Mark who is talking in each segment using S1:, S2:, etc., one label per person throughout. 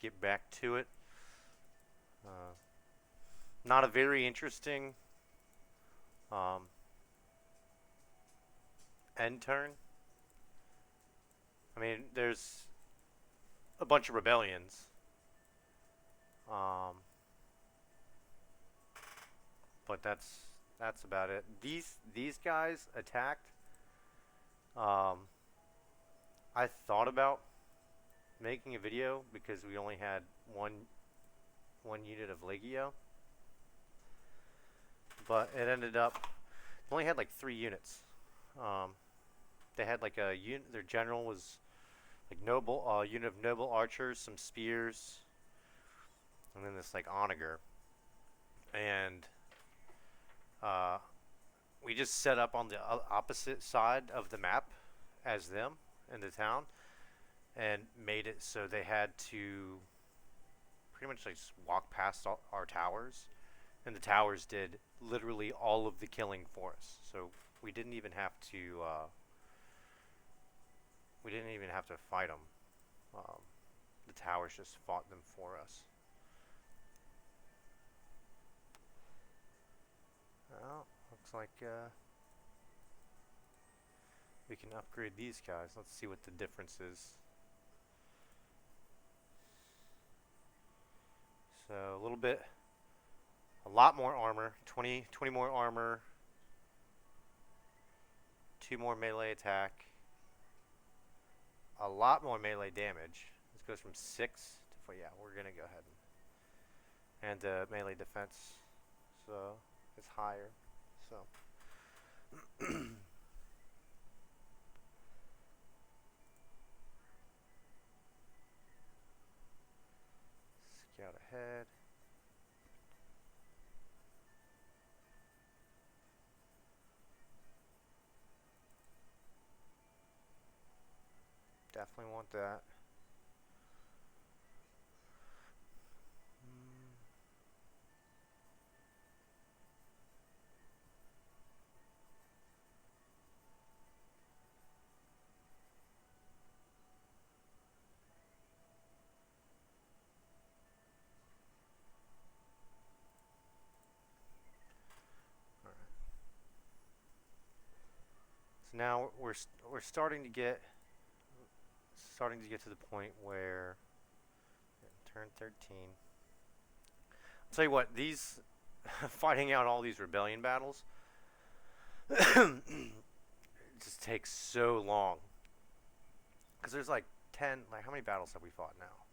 S1: get back to it. Uh, Not a very interesting um, end turn. I mean, there's a bunch of rebellions, um, but that's about it. These guys attacked. Um, I thought about making a video because we only had one unit of Legio, but it ended up they only had like 3 units. Um, they had like a unit. Their general was like noble unit of noble archers, some spears, and then this like onager. And uh, we just set up on the opposite side of the map as them in the town, and made it so they had to pretty much like walk past our towers, and the towers did literally all of the killing for us. So we didn't even have to fight them. Um, the towers just fought them for us. Well, looks like we can upgrade these guys. Let's see what the difference is. So a lot more armor, 20 more armor, 2 more melee attack, a lot more melee damage. This goes from 6 to 4. Yeah, we're going to go ahead and melee defense, so it's higher. So scout ahead. Definitely want that. So now we're starting to get to the point where turn 13. I'll tell you what, these fighting out all these rebellion battles just takes so long because there's like 10. Like, how many battles have we fought now?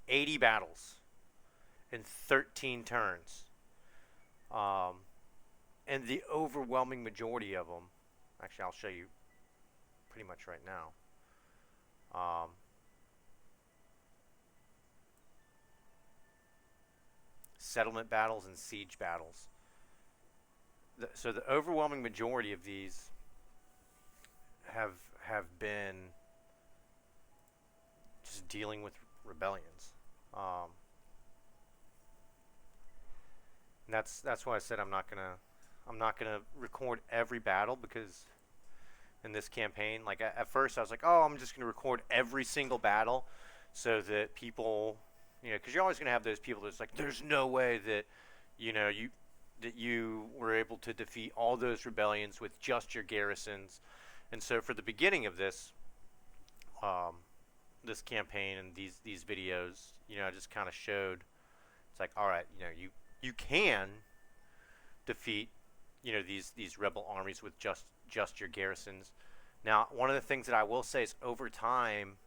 S1: 80 battles in 13 turns. And the overwhelming majority of them, actually, I'll show you pretty much right now. Settlement battles and siege battles. So the overwhelming majority of these have been just dealing with rebellions. And that's why I said I'm not gonna record every battle, because in this campaign, like at first I was like, oh, I'm just gonna record every single battle so that people, because you're always gonna have those people that's like, there's no way that you were able to defeat all those rebellions with just your garrisons. And so for the beginning of um, this campaign and these videos, I just kind of showed, it's like, all right, you can defeat these rebel armies with just your garrisons. Now, one of the things that I will say is over time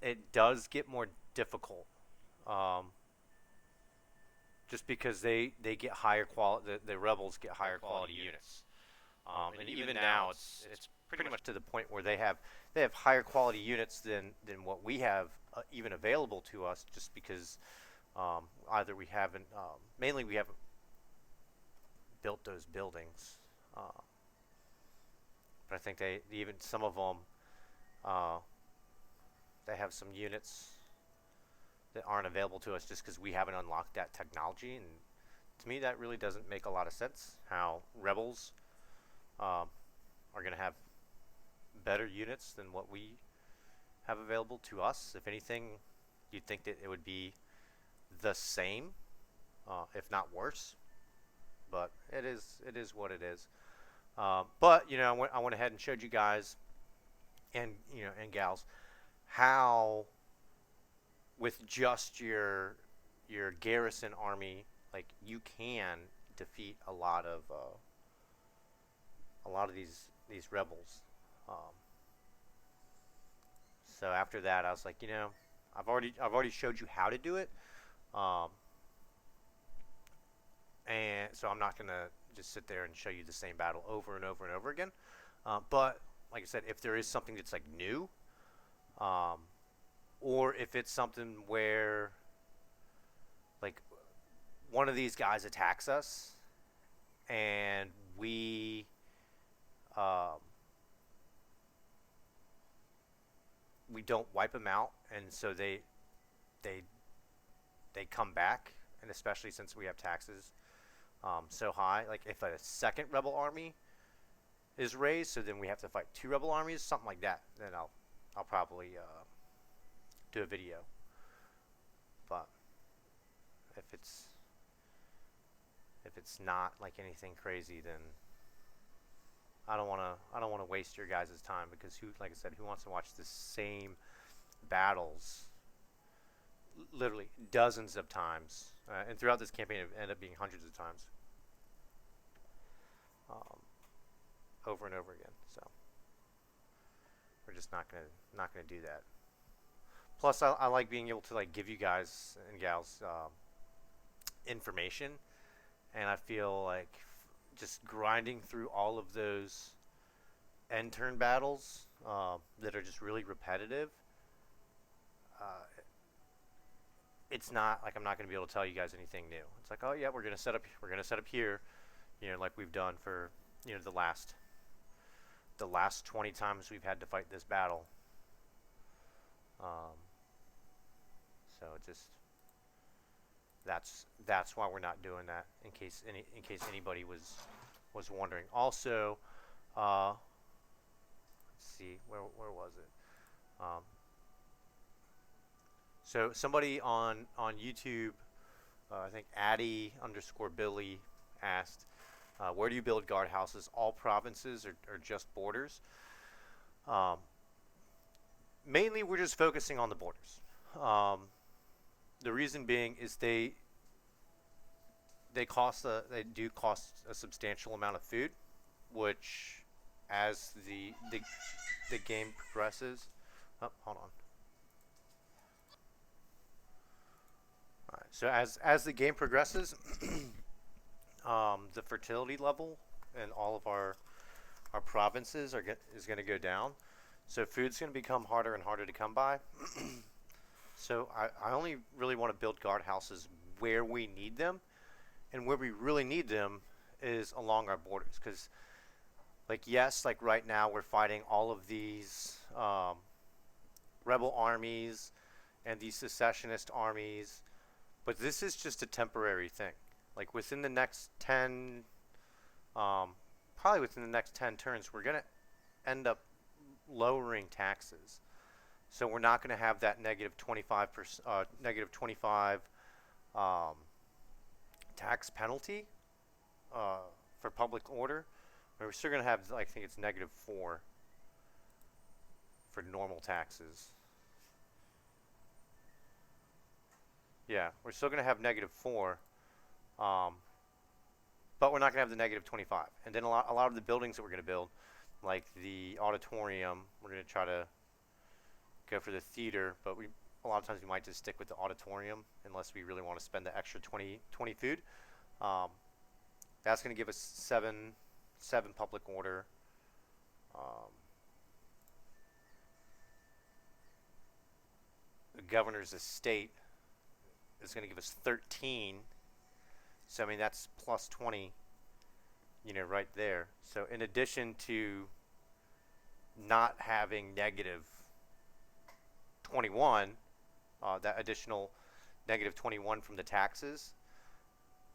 S1: it does get more difficult, just because they get higher quality, the rebels get higher quality units, and even now it's pretty much to the point where they have higher quality units than what we have even available to us, just because either we haven't, mainly we haven't built those buildings, but I think even some of them, they have some units that aren't available to us just because we haven't unlocked that technology. And to me, that really doesn't make a lot of sense, how rebels are going to have better units than what we have available to us. If anything, you'd think that it would be the same, if not worse. But it is what it is. But I went ahead and showed you guys and and gals how with just your garrison army, like you can defeat a lot of these rebels. Um, so after that, I was like, I've already showed you how to do it, um, and so I'm not gonna just sit there and show you the same battle over and over and over again. But like I said, if there is something that's like new, um, or if it's something where like one of these guys attacks us and um, we don't wipe them out, and so they they come back, and especially since we have taxes so high, like if a second rebel army is raised, so then we have to fight two rebel armies, something like that, then I'll probably do a video. But if it's not like anything crazy, then I don't wanna waste your guys' time, because like I said, who wants to watch the same battles literally dozens of times, and throughout this campaign it ended up being hundreds of times, um, over and over again. So we're just not gonna do that. Plus, I like being able to like give you guys and gals information, and I feel like just grinding through all of those end turn battles that are just really repetitive. Uh, it's not like I'm not going to be able to tell you guys anything new. It's like, oh yeah, we're gonna set up here, like we've done for the last 20 times we've had to fight this battle. Um, so just that's why we're not doing that, in case anybody was wondering. Also, let's see, where was it? Um, so somebody on YouTube, I think Addy underscore Billy asked, where do you build guardhouses? All provinces or just borders? Um, Mainly, we're just focusing on the borders. Um, the reason being is they do cost a substantial amount of food, which as the game progresses. Oh, hold on. All right. So as the game progresses, the fertility level in all of our provinces is going to go down. So food's going to become harder and harder to come by. So I only really want to build guardhouses where we need them, and where we really need them is along our borders. Because, like, yes, like right now we're fighting all of these rebel armies and these secessionist armies, but this is just a temporary thing. Like within the next 10, probably within the next 10 turns, we're gonna end up lowering taxes. So we're not going to have that negative 25%, negative 25 um, tax penalty for public order. But we're still going to have, I think it's -4 for normal taxes. Yeah, we're still going to have -4, um, but we're not going to have the -25. And then a lot of the buildings that we're going to build, like the auditorium, we're going to try to go for the theater, but a lot of times we might just stick with the auditorium unless we really want to spend the extra 20 food. Um, that's going to give us seven public order. Um, the governor's estate is going to give us 13. So I mean that's plus 20, right there. So in addition to not having -21, that additional -21 from the taxes,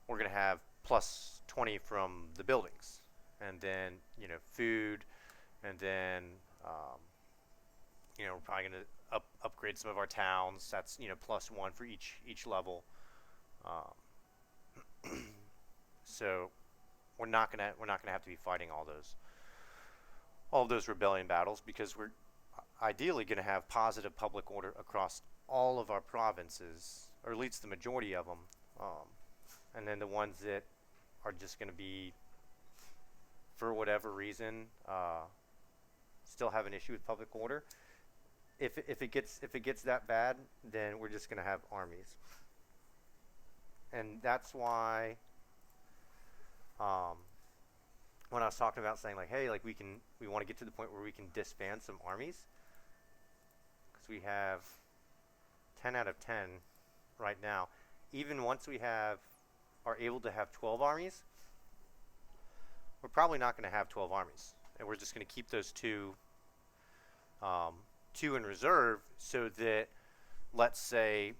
S1: we're going to have plus 20 from the buildings. And then, food and then we're probably going to upgrade some of our towns. That's +1 for each level. Um, so we're not gonna have to be fighting all those rebellion battles, because we're ideally going to have positive public order across all of our provinces, or at least the majority of them. Um, and then the ones that are just going to be, for whatever reason, still have an issue with public order. If it gets that bad, then we're just going to have armies, and that's why um, when I was talking about saying like, hey, like we want to get to the point where we can disband some armies, because we have 10 out of 10 right now. Even once we are able to have 12 armies, we're probably not going to have 12 armies, and we're just going to keep those two in reserve, so that, let's say,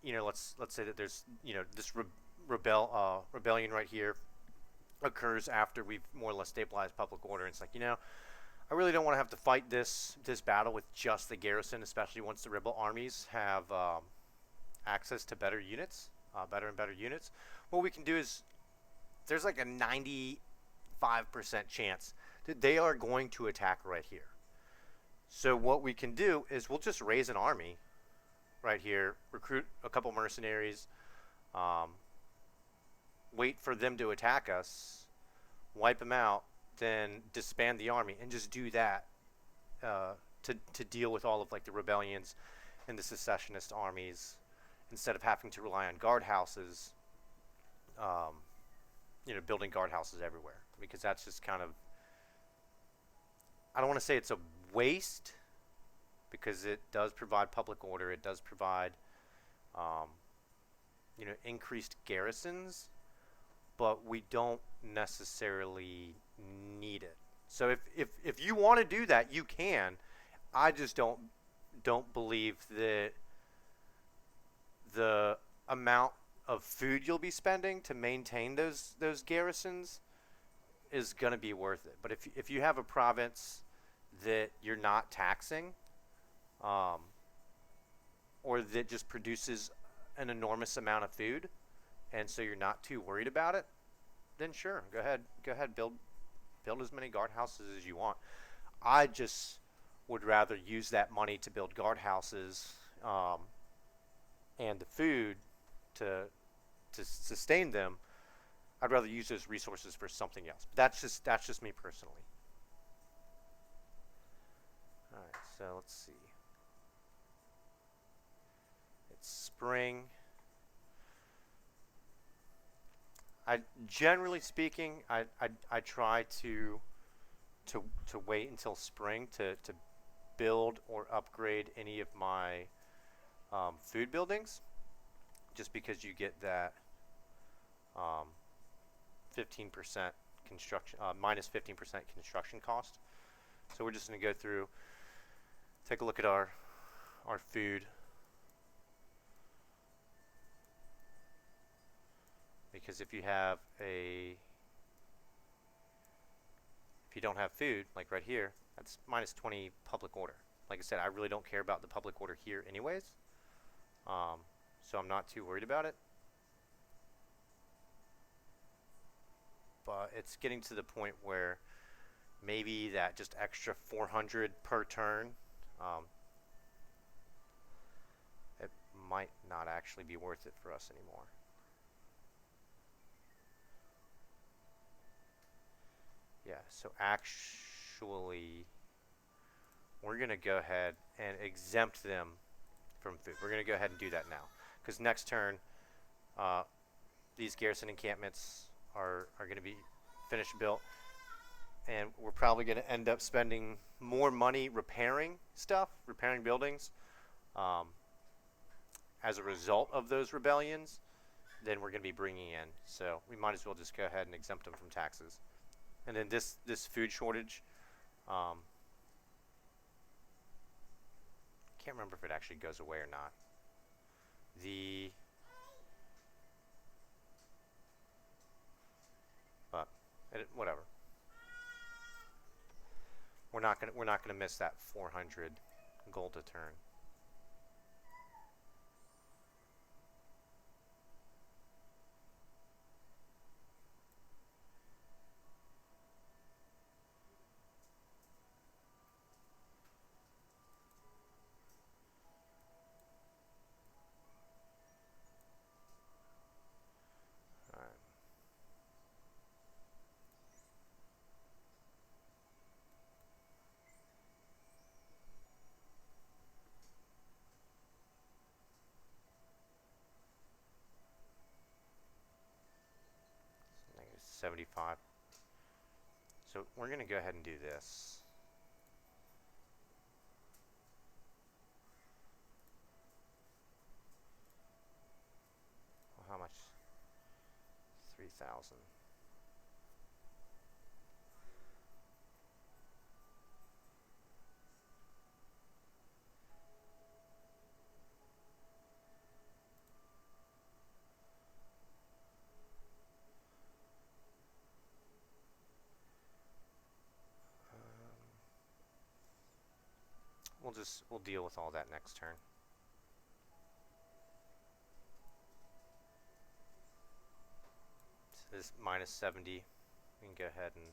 S1: let's say that there's this rebellion right here occurs after we've more or less stabilized public order. And it's like, I really don't want to have to fight this battle with just the garrison, especially once the rebel armies have access to better units, better and better units. What we can do is, there's like a 95% chance that they are going to attack right here. So what we can do is we'll just raise an army right here, recruit a couple mercenaries, um, wait for them to attack us, wipe them out, then disband the army, and just do that to deal with all of like the rebellions and the secessionist armies, instead of having to rely on guardhouses, building guardhouses everywhere, because that's just kind of, I don't want to say it's a waste, because it does provide public order, it does provide increased garrisons, but we don't necessarily need it. So if you want to do that, you can. I just don't believe that the amount of food you'll be spending to maintain those garrisons is going to be worth it. But if you have a province that you're not taxing, or that just produces an enormous amount of food, and so you're not too worried about it, then sure, go ahead, build as many guardhouses as you want. I just would rather use that money to build guardhouses, and the food to sustain them. I'd rather use those resources for something else. But that's just me personally. All right, so let's see. It's spring. Generally speaking, I try to wait until spring to build or upgrade any of my food buildings, just because you get that 15% construction, minus 15% construction cost. So we're just going to go through, take a look at our food, because if you don't have food, like right here, that's minus 20 public order. Like I said, I really don't care about the public order here anyways, so I'm not too worried about it. But it's getting to the point where maybe that just extra 400 per turn, it might not actually be worth it for us anymore. Yeah, so actually, we're going to go ahead and exempt them from food. We're going to go ahead and do that now, because next turn, these garrison encampments are going to be finished built, and we're probably going to end up spending more money repairing stuff, repairing buildings, as a result of those rebellions, than we're going to be bringing in. So we might as well just go ahead and exempt them from taxes. And then this food shortage, can't remember if it actually goes away or not. But whatever. we're not gonna miss that 400 gold a turn. All right. Negative 75. So we're gonna go ahead and do this. Well, how much? 3,000. We'll deal with all that next turn. So this minus 70, we can go ahead and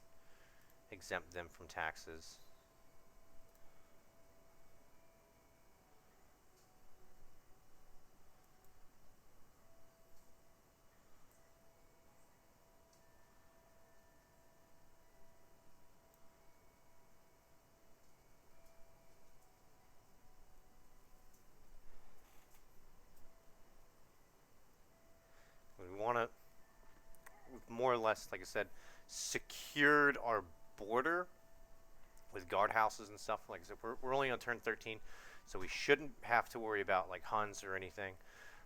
S1: exempt them from taxes. We want to, more or less, like I said, secured our border with guardhouses and stuff. Like I said, we're only on turn 13, so we shouldn't have to worry about like Huns or anything.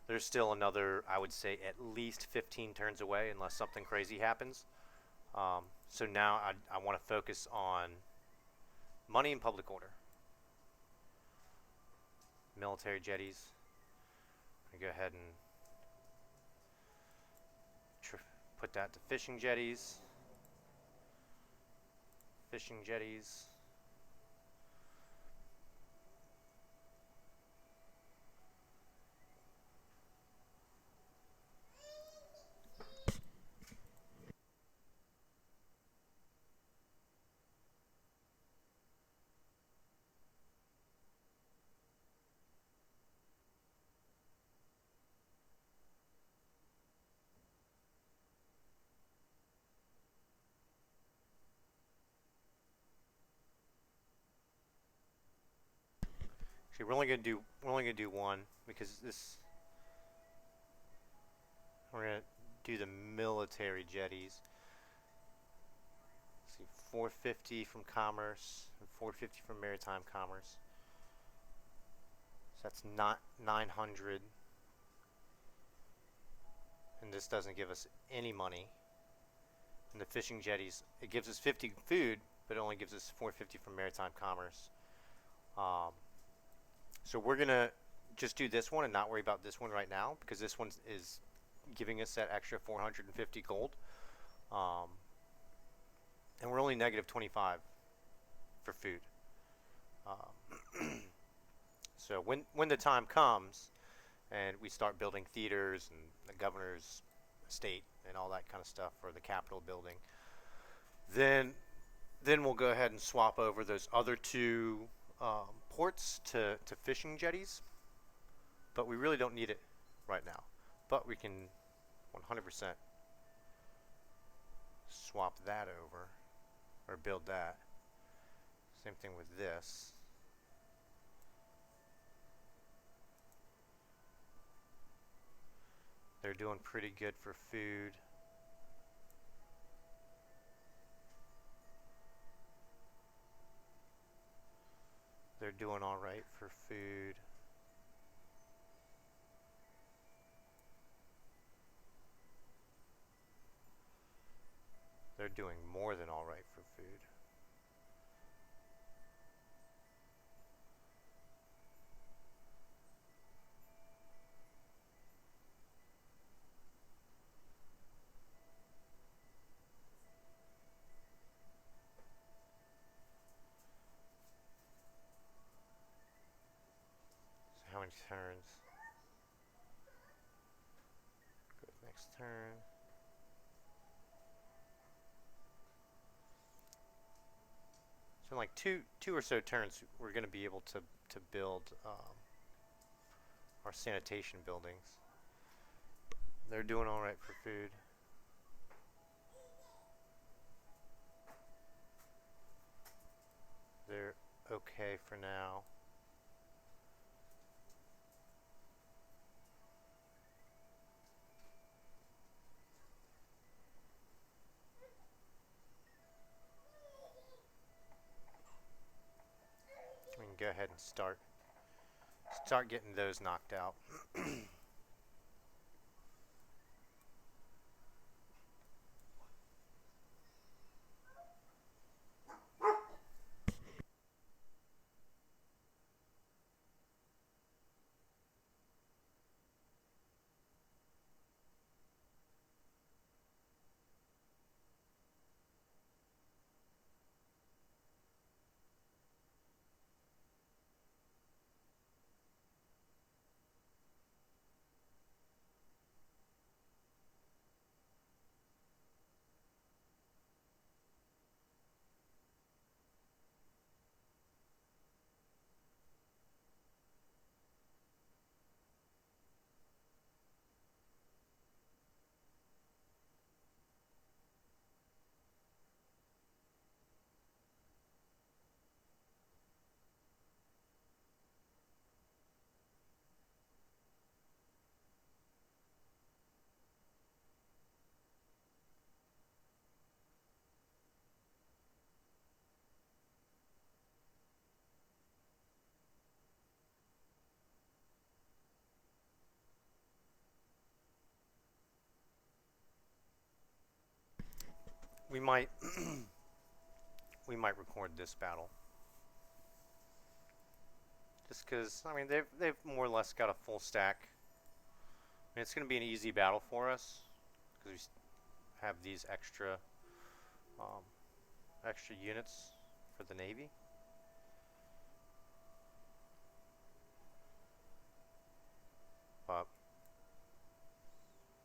S1: There's still another, I would say, at least 15 turns away unless something crazy happens. So now I want to focus on money and public order. Military jetties. I'm going to go ahead and put that to fishing jetties. Fishing jetties. Actually, we're only gonna do one because this we're gonna do the military jetties. Let's see, 450 from commerce and 450 from maritime commerce. So that's not 900, and this doesn't give us any money. And the fishing jetties, it gives us 50 food, but it only gives us 450 from maritime commerce. So we're gonna just do this one and not worry about this one right now because this one is giving us that extra 450 gold. And we're only negative 25 for food. So when the time comes and we start building theaters and the governor's estate and all that kind of stuff for the Capitol building, then we'll go ahead and swap over those other two ports to fishing jetties. But we really don't need it right now. But we can 100% swap that over or build that. Same thing with this. They're doing pretty good for food. They're doing all right for food. They're doing more than all right for food. how many turns. Go next turn. So in like two or so turns, we're going to be able to build our sanitation buildings. They're doing all right for food. They're okay for now. We can go ahead and start getting those knocked out. We might we might record this battle. Just because, I mean, they've more or less got a full stack. I mean, it's going to be an easy battle for us because we have these um, extra units for the Navy. But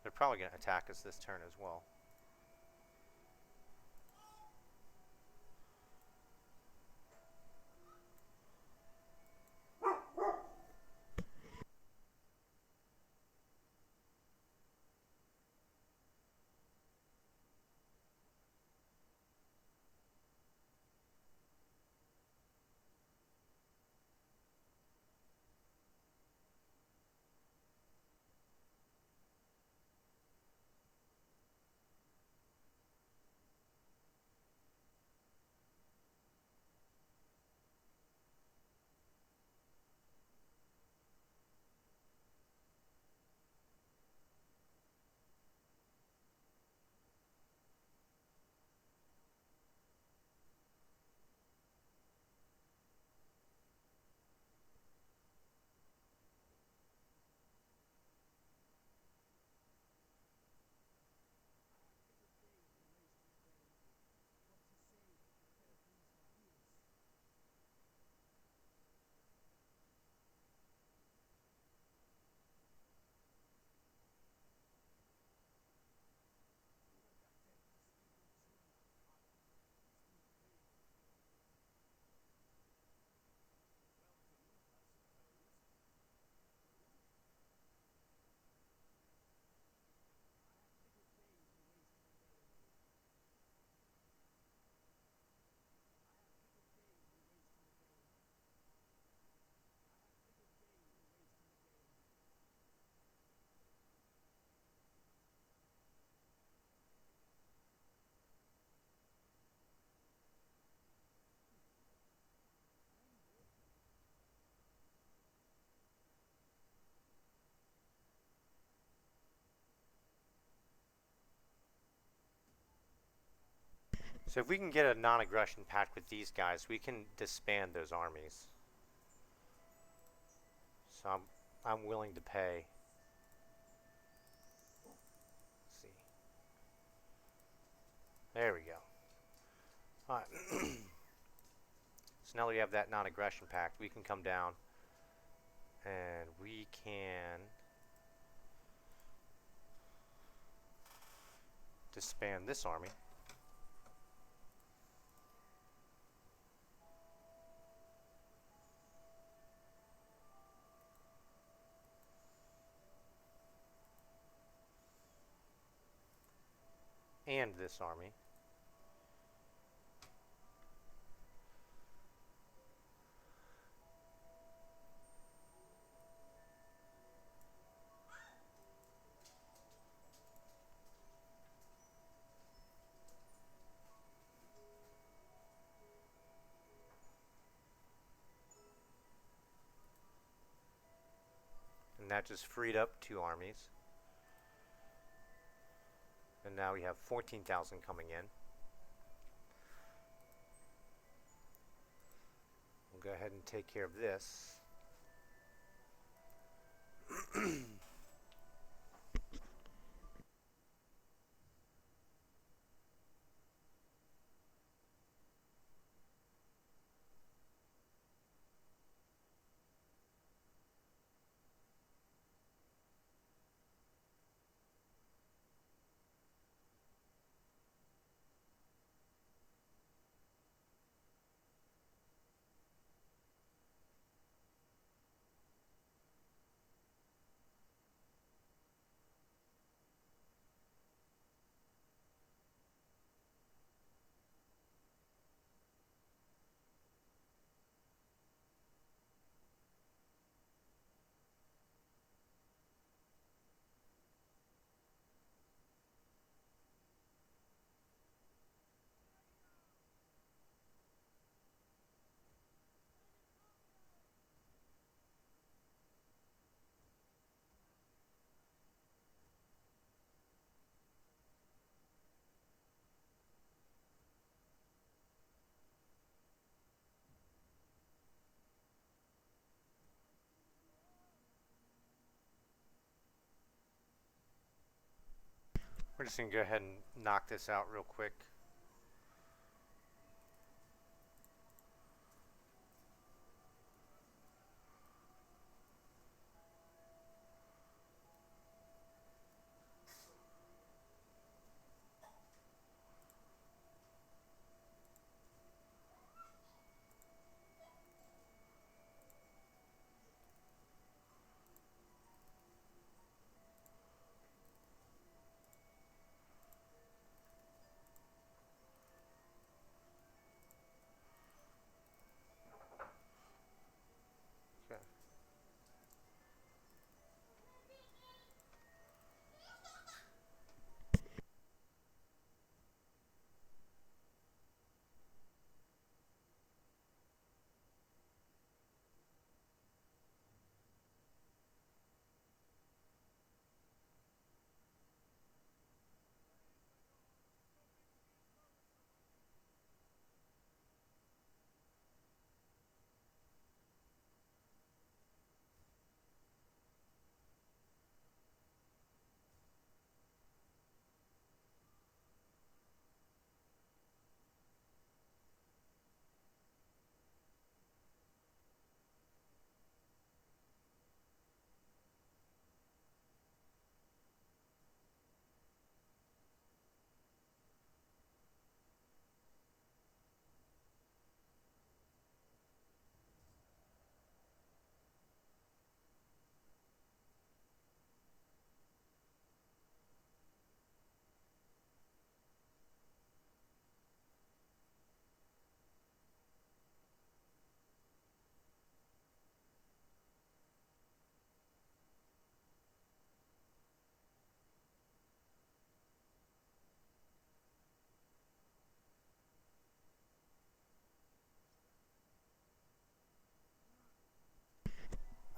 S1: they're probably going to attack us this turn as well. So if we can get a non-aggression pact with these guys, we can disband those armies. So I'm willing to pay. Let's see. There we go. All right. So now that we have that non-aggression pact, we can come down And we can disband this army. And this army. And that just freed up 2 armies. And now we have 14,000 coming in. We'll go ahead and take care of this. We're just going to go ahead and knock this out real quick. Okay.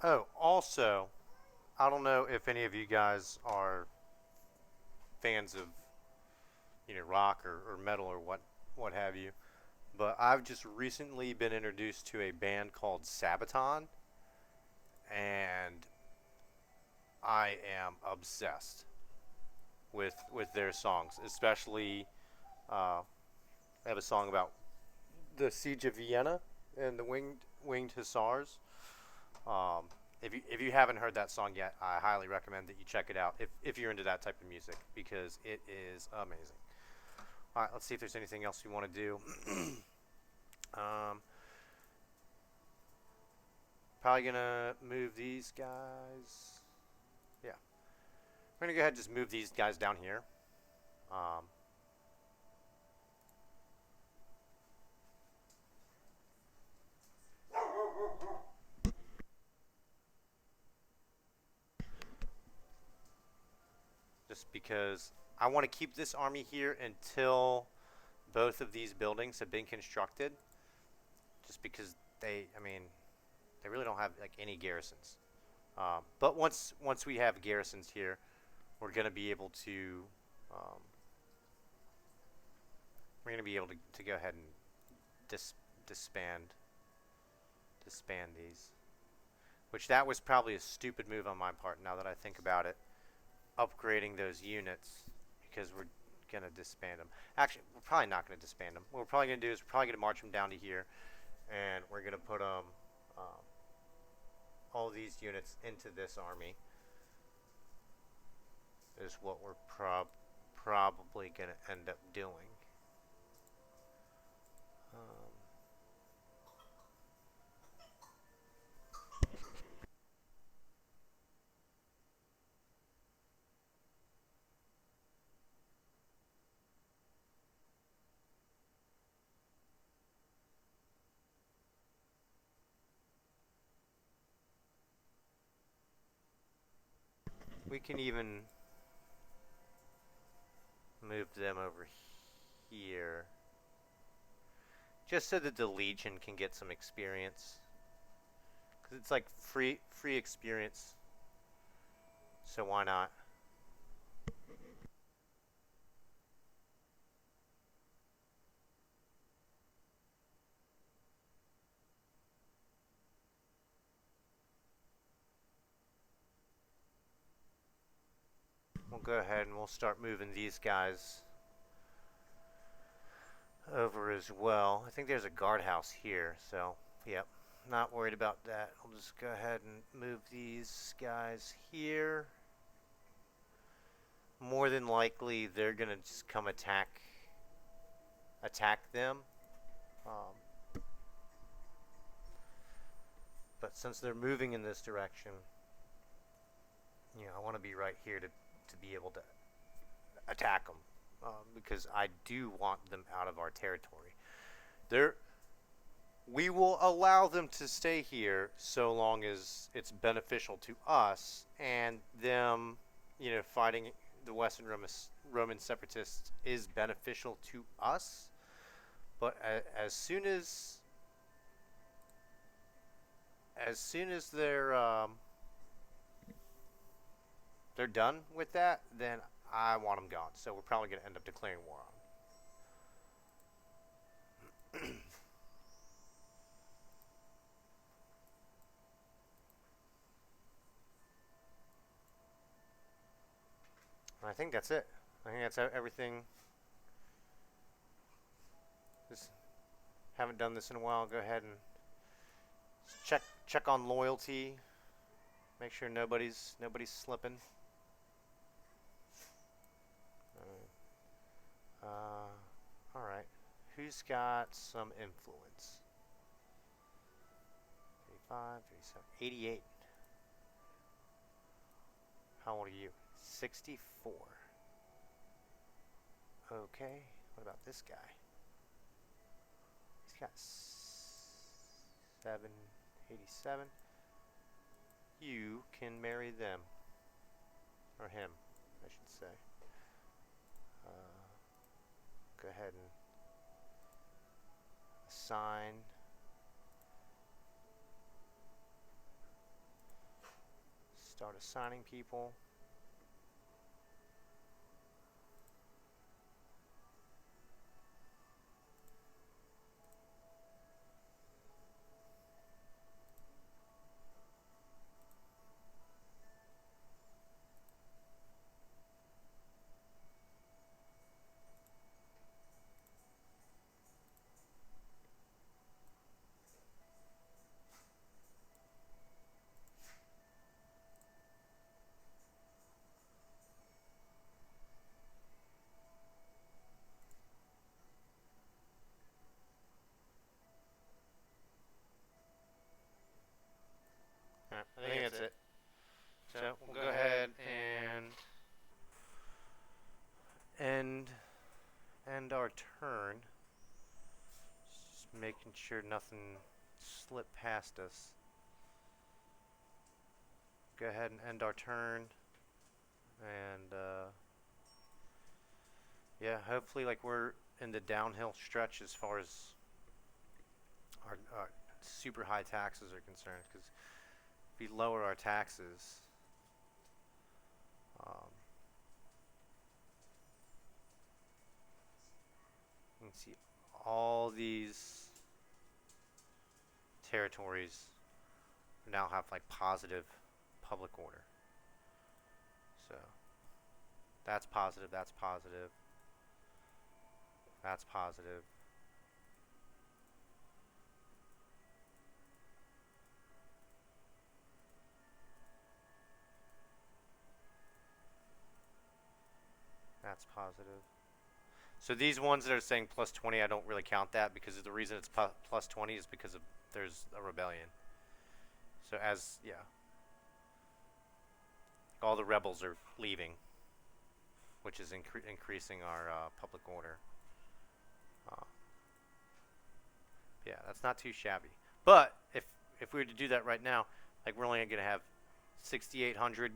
S1: Oh, also, I don't know if any of you guys are fans of rock or metal or what have you, but I've just recently been introduced to a band called Sabaton, and I am obsessed with their songs. Especially, they have a song about the siege of Vienna and the winged hussars. Um, if you haven't heard that song yet, I highly recommend that you check it out if you're into that type of music because it is amazing. All right, let's see if there's anything else you want to do. um, Probably gonna move these guys. Yeah, we're gonna go ahead and just move these guys down here. Um, just because I want to keep this army here until both of these buildings have been constructed. Just because I mean, they really don't have like any garrisons. But once we have garrisons here, we're gonna be able to um, to go ahead and dis- disband disband these. Which that was probably a stupid move on my part. Now that I think about it, upgrading those units because we're gonna disband them. Actually, we're probably not gonna disband them. What we're probably gonna do is we're probably gonna march them down to here, and we're gonna put all these units into this army. Is what we're probably gonna end up doing. Um, we can even move them over here, just so that the Legion can get some experience, because it's like free experience. So why not? We'll go ahead and we'll start moving these guys over as well. I think there's a guardhouse here, so yep, not worried about that. I'll just go ahead and move these guys here. More than likely, they're gonna just come attack them. But since they're moving in this direction, I want to be right here to be able to attack them, because I do want them out of our territory. We will allow them to stay here so long as it's beneficial to us, and them, fighting the Western Roman separatists is beneficial to us. But as soon as they're done with that, then I want them gone. So we're probably going to end up declaring war on them. I think that's it. I think that's everything. Just haven't done this in a while. Go ahead and check on loyalty. Make sure nobody's slipping. All right. Who's got some influence? 35, 37, 88. How old are you? 64. Okay. What about this guy? He's got 87. You can marry them. Or him, I should say. Go ahead and assign. Start assigning people. that's it. So we'll go ahead and end our turn. Just making sure nothing slipped past us. Go ahead and end our turn, and yeah, hopefully like we're in the downhill stretch as far as our super high taxes are concerned, because if we lower our taxes, you can see all these territories now have like positive public order. So that's positive, that's positive, that's positive. That's positive. So these ones that are saying plus 20, I don't really count that, because the reason it's plus 20 is because of there's a rebellion. So as, yeah, all the rebels are leaving, which is increasing our public order. Yeah, that's not too shabby. But if we were to do that right now, like we're only going to have 6,800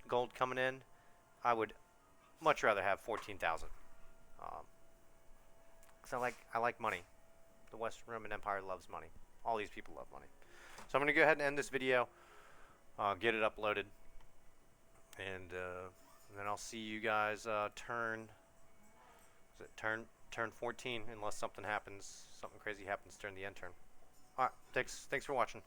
S1: gold coming in. I would much rather have 14,000. Because I like money. The Western Roman Empire loves money. All these people love money. So I'm going to go ahead and end this video, get it uploaded, and then I'll see you guys turn 14, unless something crazy happens during the end turn. All right, thanks for watching.